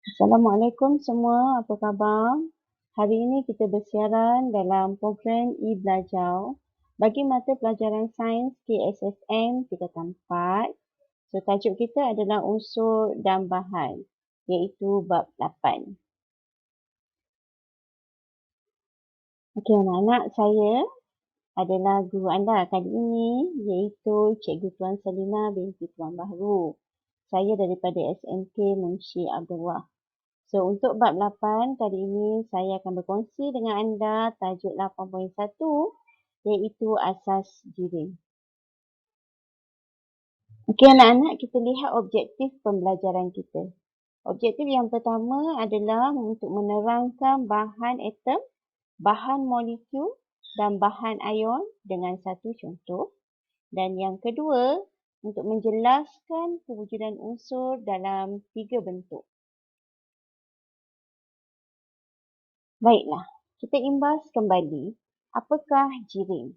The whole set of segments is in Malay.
Assalamualaikum semua, apa khabar? Hari ini kita bersiaran dalam program e-belajar bagi mata pelajaran sains KSSM tingkatan 4. So, tajuk kita adalah unsur dan bahan, iaitu bab 8. Okey anak-anak, saya adalah guru anda kali ini, iaitu Cikgu Tuan Selina binti Tuan Bahru. Saya daripada SMK Munshi Abdullah. So, untuk bab 8 kali ini saya akan berkongsi dengan anda tajuk 8.1 iaitu asas jirim. Okey anak-anak, kita lihat objektif pembelajaran kita. Objektif yang pertama adalah untuk menerangkan bahan atom, bahan molekul dan bahan ion dengan satu contoh. Dan yang kedua, untuk menjelaskan kewujudan unsur dalam 3 bentuk. Baiklah, kita imbas kembali. Apakah jirim?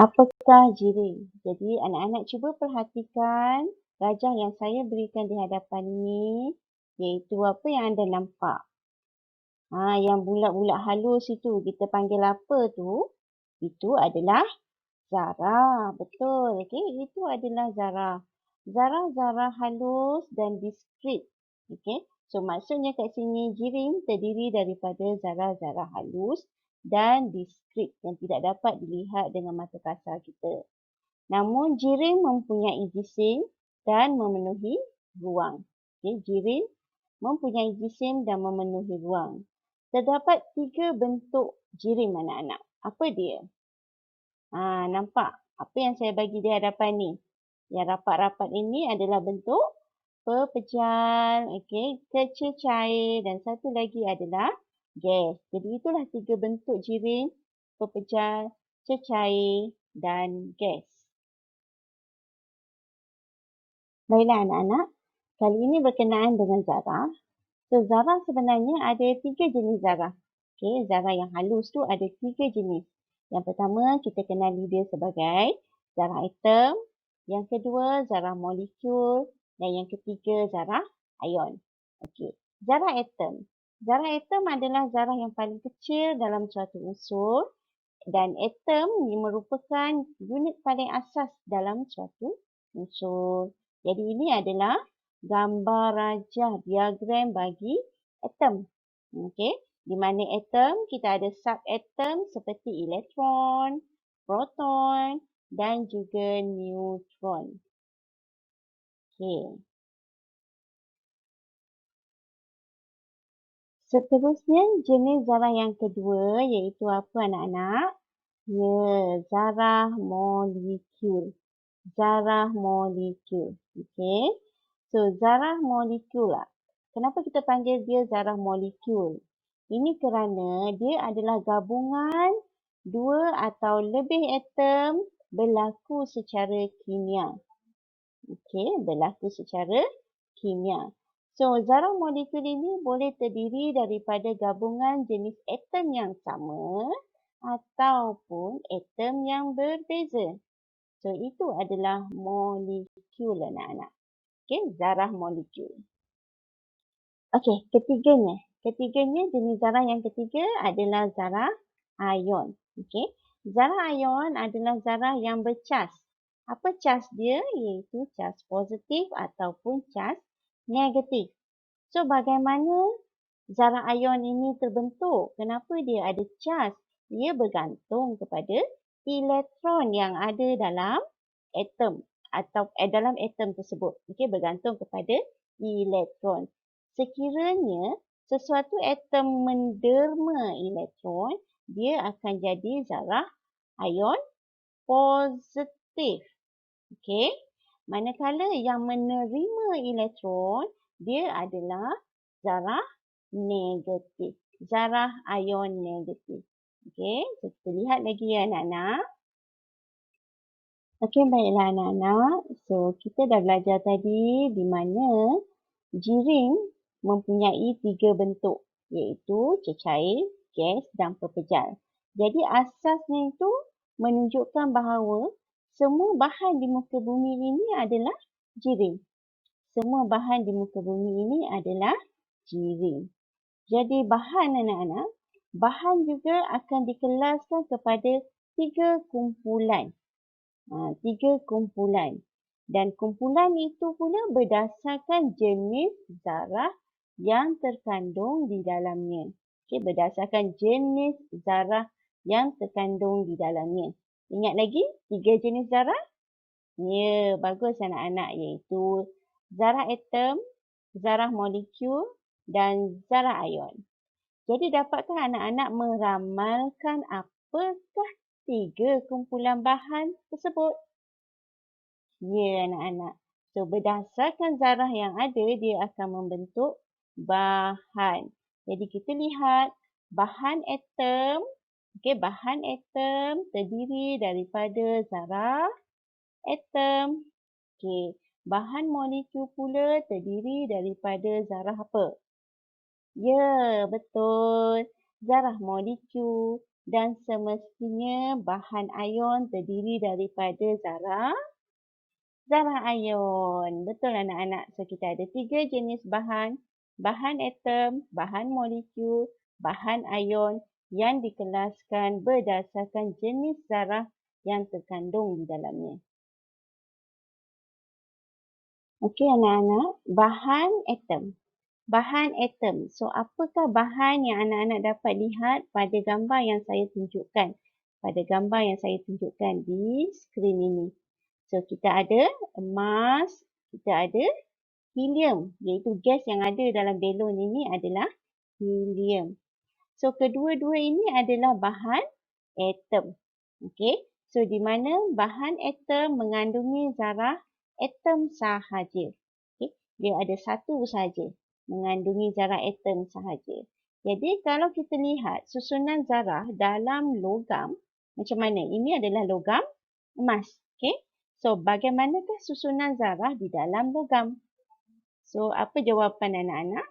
Apakah jirim? Jadi anak-anak cuba perhatikan rajah yang saya berikan di hadapan ini, iaitu apa yang anda nampak. Yang bulat-bulat halus itu kita panggil apa tu? Itu adalah zarah. Betul. Okey, itu adalah zarah. Zarah-zarah halus dan diskrit. Okey. So maksudnya kat sini jirim terdiri daripada zarah-zarah halus dan diskrit yang tidak dapat dilihat dengan mata kasar kita. Namun jirim mempunyai jisim dan memenuhi ruang. Okay, jirim mempunyai jisim dan memenuhi ruang. Terdapat 3 bentuk jirim anak-anak. Apa dia? Nampak apa yang saya bagi di hadapan ni? Yang rapat-rapat ini adalah bentuk pepejal, kecil cair dan satu lagi adalah gas. Jadi itulah 3 bentuk jirim, pepejal, cecair dan gas. Baiklah anak-anak, kali ini berkenaan dengan zarah. So, zarah sebenarnya ada 3 jenis zarah. Zarah yang halus tu ada 3 jenis. Yang pertama kita kenali dia sebagai zarah atom. Yang kedua zarah molekul. Dan yang ketiga zarah ion. Zarah atom. Zarah atom adalah zarah yang paling kecil dalam suatu unsur. Dan atom merupakan unit paling asas dalam suatu unsur. Jadi ini adalah gambar rajah diagram bagi atom. Di mana atom kita ada subatom seperti elektron, proton dan juga neutron. Seterusnya jenis zarah yang kedua iaitu apa anak-anak? Zarah molekul. Zarah molekul. So zarah molekul lah. Kenapa kita panggil dia zarah molekul? Ini kerana dia adalah gabungan 2 atau lebih atom berlaku secara kimia. Berlaku secara kimia. So, zarah molekul ini boleh terdiri daripada gabungan jenis atom yang sama ataupun atom yang berbeza. So, itu adalah molekul anak-anak. Zarah molekul. Ketiganya. Jenis zarah yang ketiga adalah zarah ion. Zarah ion adalah zarah yang bercas. Apa cas dia? Iaitu cas positif ataupun cas negatif. So, bagaimana zarah ion ini terbentuk? Kenapa dia ada cas? Ia bergantung kepada elektron yang ada dalam atom atau dalam atom tersebut. Bergantung kepada elektron. Sekiranya sesuatu atom menderma elektron, dia akan jadi zarah ion positif. Manakala yang menerima elektron, dia adalah zarah negatif. Zarah ion negatif. So kita lihat lagi ya anak-anak. Baiklah anak-anak. So kita dah belajar tadi di mana jirim mempunyai 3 bentuk, iaitu cecair, gas dan pepejal. Jadi asasnya itu menunjukkan bahawa semua bahan di muka bumi ini adalah jiring. Semua bahan di muka bumi ini adalah jiring. Jadi bahan anak-anak, bahan juga akan dikelaskan kepada 3 kumpulan. 3 kumpulan. Dan kumpulan itu pula berdasarkan jenis zarah yang terkandung di dalamnya. Okey, berdasarkan jenis zarah yang terkandung di dalamnya. Ingat lagi 3 jenis zarah? Ya, bagus anak-anak, iaitu zarah atom, zarah molekul dan zarah ion. Jadi dapatkah anak-anak meramalkan apakah 3 kumpulan bahan tersebut? Ya, anak-anak. So, berdasarkan zarah yang ada, dia akan membentuk bahan. Jadi, kita lihat bahan atom. Okey, bahan atom terdiri daripada zarah atom. Okey, bahan molekul pula terdiri daripada zarah apa? Ya, betul. Zarah molekul. Dan semestinya bahan ion terdiri daripada zarah ion. Betul anak-anak. So, kita ada 3 jenis bahan. Bahan atom, bahan molekul, bahan ion yang dikelaskan berdasarkan jenis zarah yang terkandung di dalamnya. Okey anak-anak, bahan atom. Bahan atom. So, apakah bahan yang anak-anak dapat lihat pada gambar yang saya tunjukkan? Pada gambar yang saya tunjukkan di skrin ini. So, kita ada emas, kita ada helium. Iaitu gas yang ada dalam belon ini adalah helium. So, kedua-dua ini adalah bahan atom. Okey. So, di mana bahan atom mengandungi zarah atom sahaja. Okey. Dia ada satu sahaja. Mengandungi zarah atom sahaja. Jadi, kalau kita lihat susunan zarah dalam logam, macam mana? Ini adalah logam emas. Okey. So, bagaimanakah susunan zarah di dalam logam? So, apa jawapan anak-anak?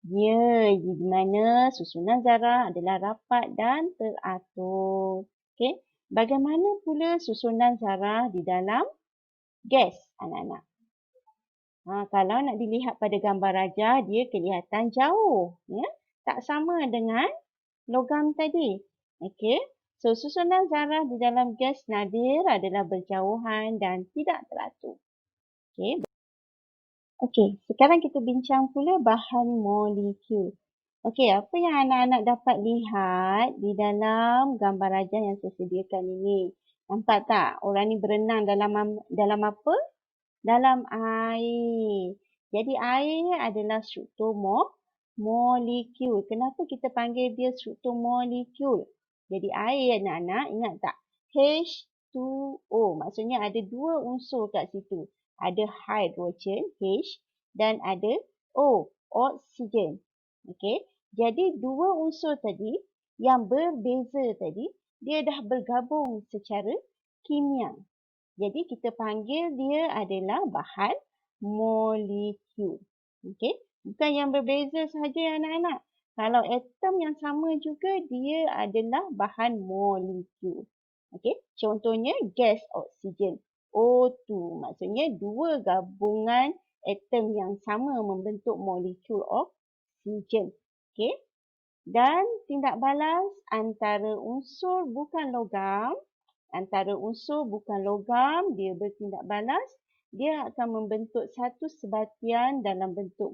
Ya, di mana susunan zarah adalah rapat dan teratur. Okey. Bagaimana pula susunan zarah di dalam gas, anak-anak? Kalau nak dilihat pada gambar rajah, dia kelihatan jauh. Ya? Tak sama dengan logam tadi. Okey. So, susunan zarah di dalam gas nadir adalah berjauhan dan tidak teratur. Okey. Okey, sekarang kita bincang pula bahan molekul. Okey, apa yang anak-anak dapat lihat di dalam gambar rajah yang saya sediakan ini? Nampak tak? Orang ni berenang dalam apa? Dalam air. Jadi air adalah struktur molekul. Kenapa kita panggil dia struktur molekul? Jadi air anak-anak ingat tak? H2O. Maksudnya ada 2 unsur kat situ. Ada hidrogen H dan ada O, oksigen. Okey. Jadi 2 unsur tadi yang berbeza tadi dia dah bergabung secara kimia. Jadi kita panggil dia adalah bahan molekul. Okey. Bukan yang berbeza sahaja anak-anak. Kalau atom yang sama juga dia adalah bahan molekul. Okey. Contohnya gas oksigen O2. Maksudnya 2 gabungan atom yang sama membentuk molekul oksigen. Okey. Dan tindak balas antara unsur bukan logam dia bertindak balas, dia akan membentuk satu sebatian dalam bentuk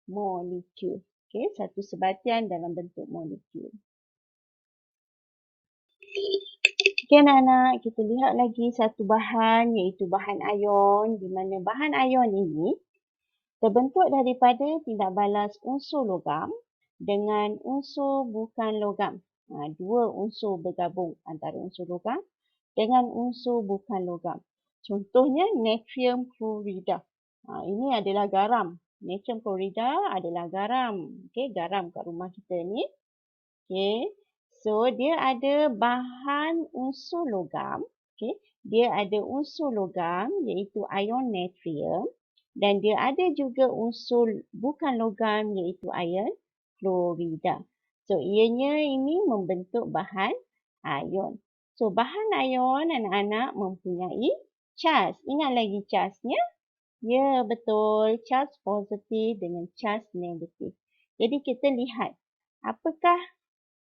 molekul. Okey, satu sebatian dalam bentuk molekul. Okey anak-anak, kita lihat lagi satu bahan iaitu bahan ion, di mana bahan ion ini terbentuk daripada tindak balas unsur logam dengan unsur bukan logam. Dua unsur bergabung antara unsur logam dengan unsur bukan logam. Contohnya natrium klorida. Ini adalah garam. Natrium klorida adalah garam. Okey, garam kat rumah kita ni. Okey. So dia ada bahan unsur logam. Okey. Dia ada unsur logam iaitu ion natrium dan dia ada juga unsur bukan logam iaitu ion klorida. So ianya ini membentuk bahan ion. So bahan ion anak-anak mempunyai Charge. Ingat lagi charge-nya? Ya, betul. Charge positif dengan charge negatif. Jadi kita lihat apakah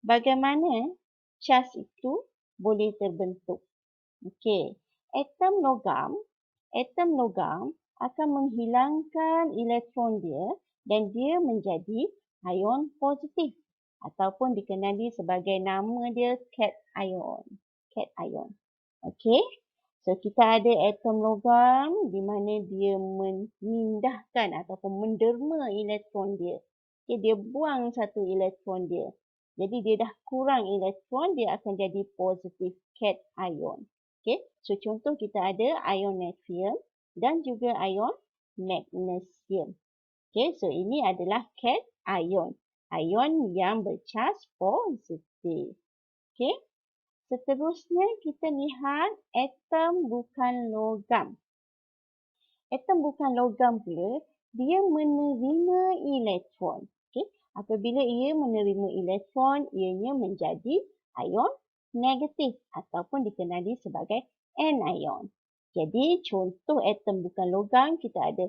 bagaimana charge itu boleh terbentuk. Okey. Atom logam akan menghilangkan elektron dia dan dia menjadi ion positif ataupun dikenali sebagai nama dia cation. Cation. Okey. So kita ada atom logam di mana dia memindahkan ataupun menderma elektron dia. Okay, dia buang satu elektron dia. Jadi dia dah kurang elektron, dia akan jadi positif cation. Okay, so contoh kita ada ion natrium dan juga ion magnesium. Okay, so ini adalah cation. Ion yang bercas positif. Okay. Seterusnya kita lihat atom bukan logam. Atom bukan logam pula, dia menerima elektron. Okay? Apabila ia menerima elektron, ianya menjadi ion negatif ataupun dikenali sebagai anion. Jadi contoh atom bukan logam kita ada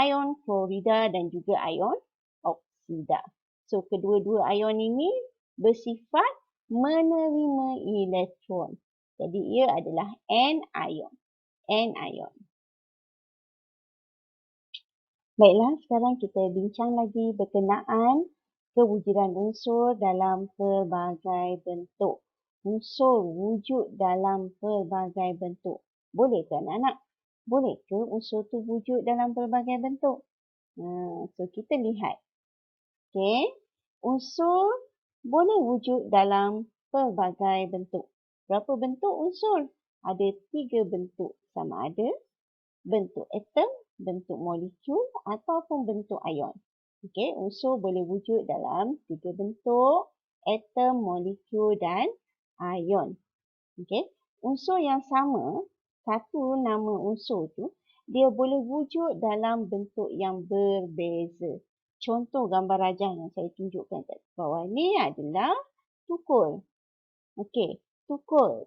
ion klorida dan juga ion oksida. So kedua-dua ion ini bersifat menerima elektron. Jadi ia adalah anion. Anion. Baiklah, sekarang kita bincang lagi berkenaan kewujudan unsur dalam pelbagai bentuk. Unsur wujud dalam pelbagai bentuk. Boleh ke anak-anak? Boleh ke unsur tu wujud dalam pelbagai bentuk? So kita lihat. Okey. Unsur boleh wujud dalam pelbagai bentuk. Berapa bentuk unsur? Ada 3 bentuk. Sama ada bentuk atom, bentuk molekul ataupun bentuk ion. Okey, unsur boleh wujud dalam 3 bentuk, atom, molekul dan ion. Okey, unsur yang sama, satu nama unsur tu, dia boleh wujud dalam bentuk yang berbeza. Contoh gambar rajah yang saya tunjukkan kat bawah ni adalah tukul. Okey, tukul.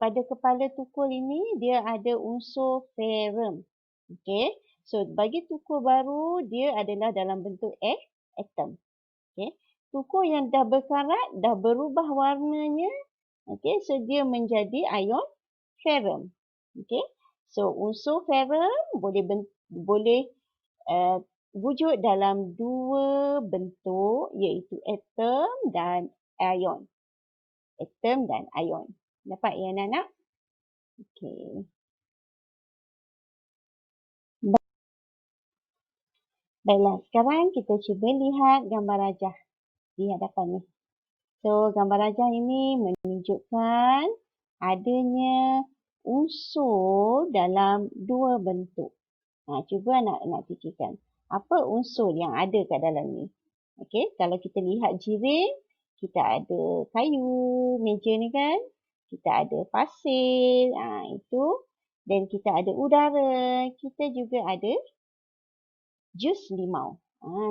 Pada kepala tukul ini dia ada unsur ferrum. Okey, so bagi tukul baru dia adalah dalam bentuk atom. Okey, tukul yang dah berkarat, dah berubah warnanya. Okey, so dia menjadi ion ferrum. Okey, so unsur ferrum boleh wujud dalam 2 bentuk iaitu atom dan ion. Atom dan ion. Dapat ya anak-anak? Okey. Baiklah, sekarang kita cuba lihat gambar rajah di hadapan ni. So, gambar rajah ini menunjukkan adanya unsur dalam 2 bentuk. Cuba anak-anak fikirkan. Apa unsur yang ada kat dalam ni? Okey, kalau kita lihat jiring, kita ada kayu, meja ni kan. Kita ada pasir, itu. Dan kita ada udara. Kita juga ada jus limau.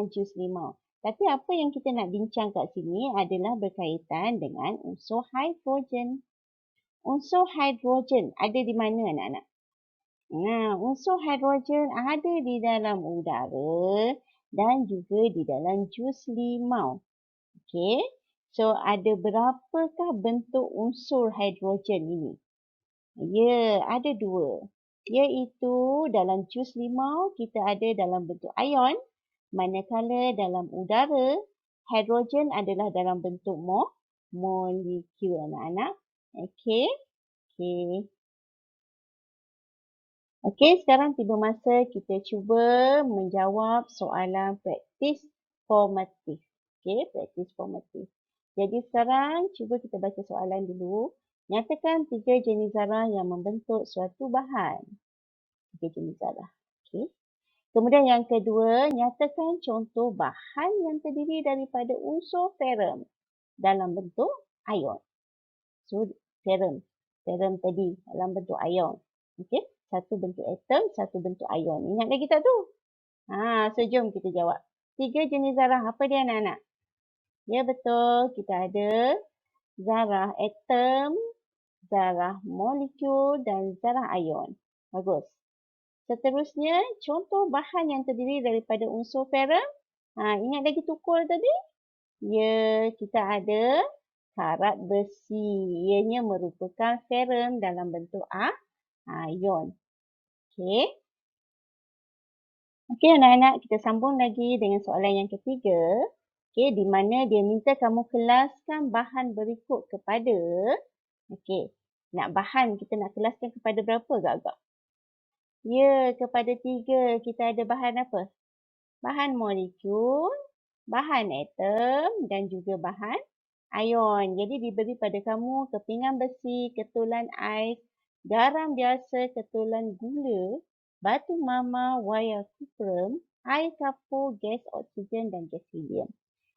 Jus limau. Tapi apa yang kita nak bincang kat sini adalah berkaitan dengan unsur hidrogen. Unsur hidrogen ada di mana anak-anak? Unsur hidrogen ada di dalam udara dan juga di dalam jus limau. Okey. So ada berapakah bentuk unsur hidrogen ini? Ya, ada 2. Iaitu dalam jus limau kita ada dalam bentuk ion, manakala dalam udara hidrogen adalah dalam bentuk molekul anak-anak. Okey. Okey. Okey, sekarang tiba masa kita cuba menjawab soalan praktis formatif. Okey, praktis formatif. Jadi sekarang cuba kita baca soalan dulu. Nyatakan 3 jenis zarah yang membentuk suatu bahan. 3 jenis zarah. Okey. Kemudian yang kedua, nyatakan contoh bahan yang terdiri daripada unsur ferrum dalam bentuk ion. So, ferrum tadi dalam bentuk ion. Okey. Satu bentuk atom, satu bentuk ion. Ingat lagi tak tu? So jom kita jawab. 3 jenis zarah apa dia anak-anak? Ya betul, kita ada zarah atom, zarah molekul dan zarah ion. Bagus. Seterusnya, contoh bahan yang terdiri daripada unsur ferrum. Ingat lagi tukul tadi? Ya, kita ada karat besi. Ianya merupakan ferrum dalam bentuk ion. Okey. Okey anak-anak, kita sambung lagi dengan soalan yang ketiga. Okey, di mana dia minta kamu kelaskan bahan berikut kepada. Okey, nak bahan kita nak kelaskan kepada berapa agak-agak? Ya, kepada 3. Kita ada bahan apa? Bahan molekul, bahan atom dan juga bahan ion. Jadi diberi pada kamu kepingan besi, ketulan ais, garam biasa, ketulan gula, batu mama, wayar kuprum, air kapur, gas oksigen dan gas helium.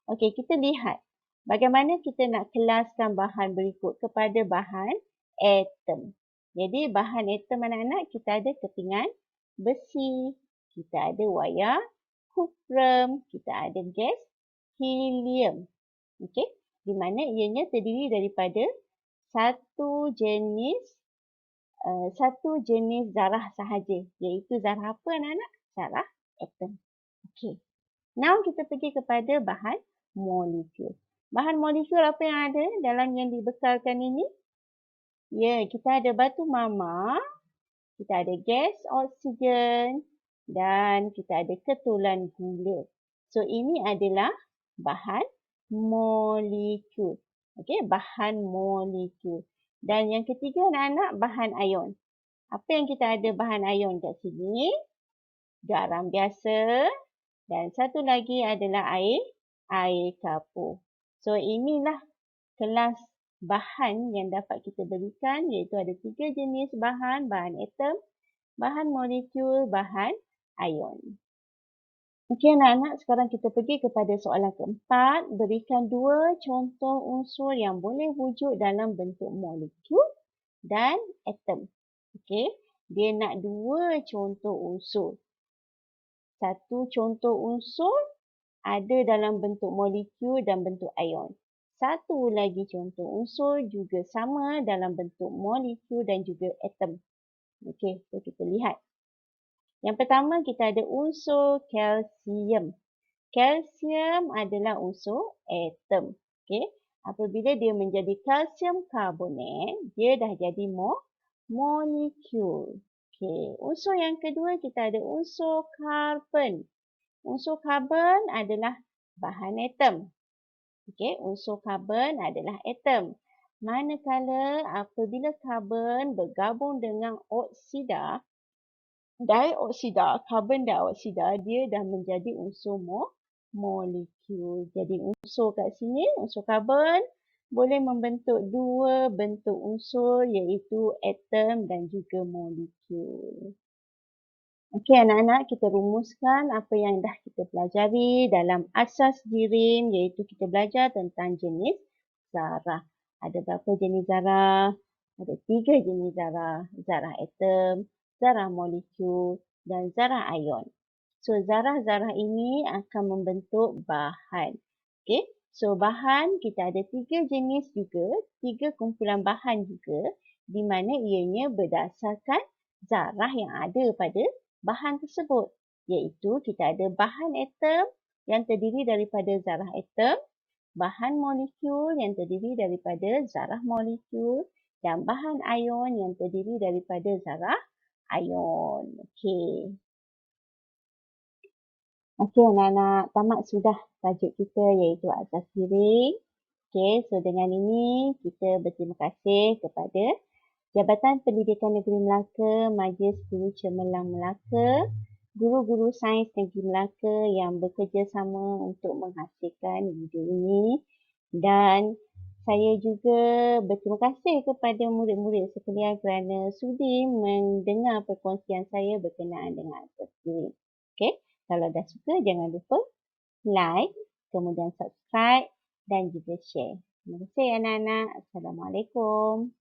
Okey, kita lihat bagaimana kita nak kelaskan bahan berikut kepada bahan atom. Jadi bahan atom anak-anak kita ada kepingan besi, kita ada wayar kuprum, kita ada gas helium. Okey, di mana ianya terdiri daripada satu jenis zarah sahaja, iaitu zarah apa anak-anak? Zarah atom. Okey. Now kita pergi kepada bahan molekul. Bahan molekul apa yang ada dalam yang dibekalkan ini? Ya, kita ada batu mama, kita ada gas oksigen dan kita ada ketulan gula. So ini adalah bahan molekul. Okey, bahan molekul. Dan yang ketiga anak-anak bahan ion. Apa yang kita ada bahan ion kat sini? Garam biasa, dan satu lagi adalah air kapur. So inilah kelas bahan yang dapat kita berikan, iaitu ada 3 jenis bahan, bahan atom, bahan molekul, bahan ion. Okey anak-anak, sekarang kita pergi kepada soalan keempat. Berikan 2 contoh unsur yang boleh wujud dalam bentuk molekul dan atom. Okey, dia nak 2 contoh unsur. Satu contoh unsur ada dalam bentuk molekul dan bentuk ion. Satu lagi contoh unsur juga sama dalam bentuk molekul dan juga atom. Okey, so kita lihat. Yang pertama kita ada unsur kalsium. Kalsium adalah unsur atom. Okey, apabila dia menjadi kalsium karbonat, dia dah jadi molekul. Okey, unsur yang kedua kita ada unsur karbon. Unsur karbon adalah bahan atom. Okey, unsur karbon adalah atom. Manakala apabila karbon bergabung dengan oksida, karbon dioksida, dia dah menjadi unsur molekul. Jadi unsur kat sini, unsur karbon boleh membentuk 2 bentuk unsur iaitu atom dan juga molekul. Okey anak-anak, kita rumuskan apa yang dah kita pelajari dalam asas jirim, iaitu kita belajar tentang jenis zarah. Ada berapa jenis zarah? Ada 3 jenis zarah. Zarah atom, zarah molekul dan zarah ion. So zarah-zarah ini akan membentuk bahan. Okey, so bahan kita ada 3 jenis juga, 3 kumpulan bahan juga, di mana ianya berdasarkan zarah yang ada pada bahan tersebut, iaitu kita ada bahan atom yang terdiri daripada zarah atom, bahan molekul yang terdiri daripada zarah molekul dan bahan ion yang terdiri daripada zarah ion. Okey. Okey anak-anak, tamat sudah tajuk kita iaitu asas jirim. Okey, so dengan ini kita berterima kasih kepada Jabatan Pendidikan Negeri Melaka, Majlis Guru Cemerlang Melaka, guru-guru sains Negeri Melaka yang bekerjasama untuk menghasilkan video ini, dan saya juga berterima kasih kepada murid-murid sekalian kerana sudi mendengar perkongsian saya berkenaan dengan asas jirim. Okey, kalau dah suka jangan lupa like, kemudian subscribe dan juga share. Terima kasih anak-anak. Assalamualaikum.